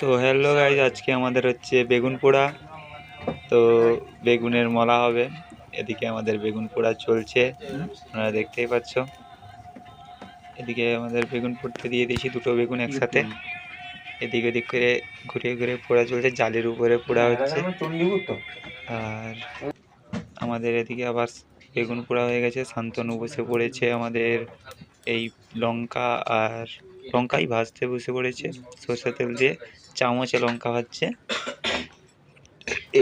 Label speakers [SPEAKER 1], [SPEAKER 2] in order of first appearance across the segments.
[SPEAKER 1] তো hello guys, আজকে আমাদের হচ্ছে বেগুন পোড়া। তো বেগুনের মলা হবে। এদিকে আমাদের বেগুন পোড়া চলছে, আপনারা দেখতেই পাচ্ছ। এদিকে আমাদের বেগুন পোড়তে দিয়ে দিয়েছি দুটো বেগুন একসাথে। এদিক ওদিক করে ঘুরিয়ে ঘুরিয়ে পোড়া চলছে, জালের উপরে পোড়া হচ্ছে। আর আমাদের এদিকে আবার বেগুন পোড়া হয়ে গেছে, শান্তনু বসে পড়েছে আমাদের এই লঙ্কাই ভাজতে বসে পড়েছে সরষের তেল দিয়ে, চামচে লঙ্কা ভাজছে।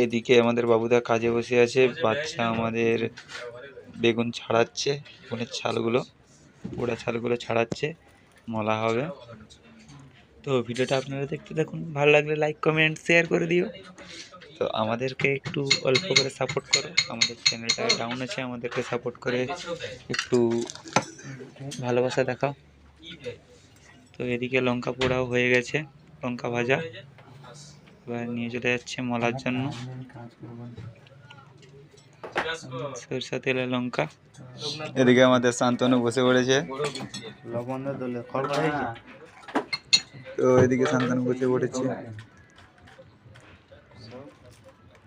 [SPEAKER 1] এদিকে আমাদের বাবুদা কাজে বসে আছে, বাচ্চা আমাদের বেগুন ছাড়াচ্ছে, বেগুনের ছালগুলো, পোড়া ছালগুলো ছাড়াচ্ছে, মলা হবে। তো ভিডিওটা আপনারা দেখতে থাকুন, ভালো লাগলে লাইক কমেন্ট শেয়ার করে দিও। তো আমাদেরকে একটু অল্প করে সাপোর্ট করো, আমাদের চ্যানেলটা ডাউন আছে, আমাদেরকে সাপোর্ট করে একটু ভালোবাসা দেখাও। তো এদিকে লঙ্কা পোড়াও হয়ে গেছে, লঙ্কা ভাজা এবার নিয়ে চলে যাচ্ছে মলার জন্য। সরষা তেলে লঙ্কা। এদিকে আমাদের শান্তনু বসে পড়েছে, তো এদিকে শান্তনু বসে পড়েছে,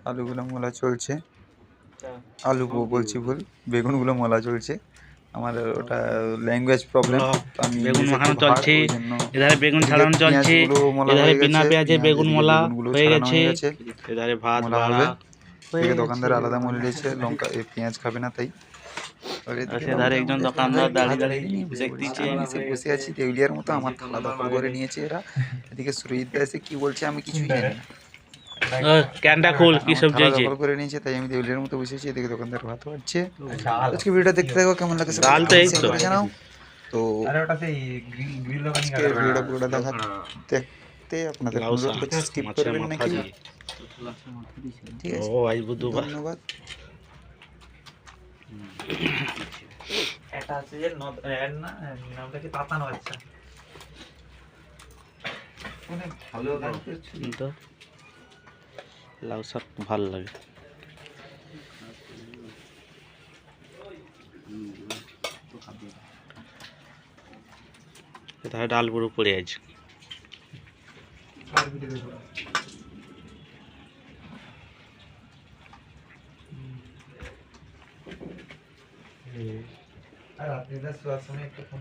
[SPEAKER 1] আলুগুলো মোলা চলছে, বলছি ভুল, বেগুনগুলো মোলা চলছে। আমাদের ওটা ল্যাঙ্গুয়েজ প্রবলেম, আমি
[SPEAKER 2] বেগুন মাখানো চলছে, এধারে বেগুন ছাড়ানো চলছে, এধারে বিনা পেঁয়াজে বেগুন মোলা হয়ে গেছে, এধারে ভাত বাড়া
[SPEAKER 1] থেকে দোকানদার আলাদা মূল্য দিয়েছে, লঙ্কা পেঁয়াজ খাবে না তাই।
[SPEAKER 2] সেধারে একজন দোকানদার দাঁড়িয়ে দাঁড়িয়ে দেখতেছে।
[SPEAKER 1] আমি এসে বসে আছি দেউলিয়ার মতো, আমার থালা দখল করে নিয়েছে এরা। এদিকে সুরজিৎদা এসে কি বলছে আমি কিছুই জানি না।
[SPEAKER 2] ক্যানটা খুল, কি সবজি হয়েছে?
[SPEAKER 1] দখল করে নিয়েছে তাই আমি দেউলিয়ার মতো বসেছি। এদিকে দোকানদার ভাত বাড়ছে। আজকে ভিডিওটা দেখতে থাকো, কেমন লাগে
[SPEAKER 2] ডাল তো এই তো
[SPEAKER 1] জানাও। তো আজকে ভিডিওটা পুরোটা দেখতে আপনাদের অনুরোধ করছি, স্কিপ করবেন না কেউ। ঠিক আছে, ধন্যবাদ। এটা আছে যে নামটা কি পাতানো, আচ্ছা অনেক ভালো গান করছিস
[SPEAKER 2] তো, লাউ শাক ভালো লাগে। এধারে ডাল পুরো পড়ে আছে।
[SPEAKER 1] আর রাত্রিটা শোয়ার সময় একটু ফোন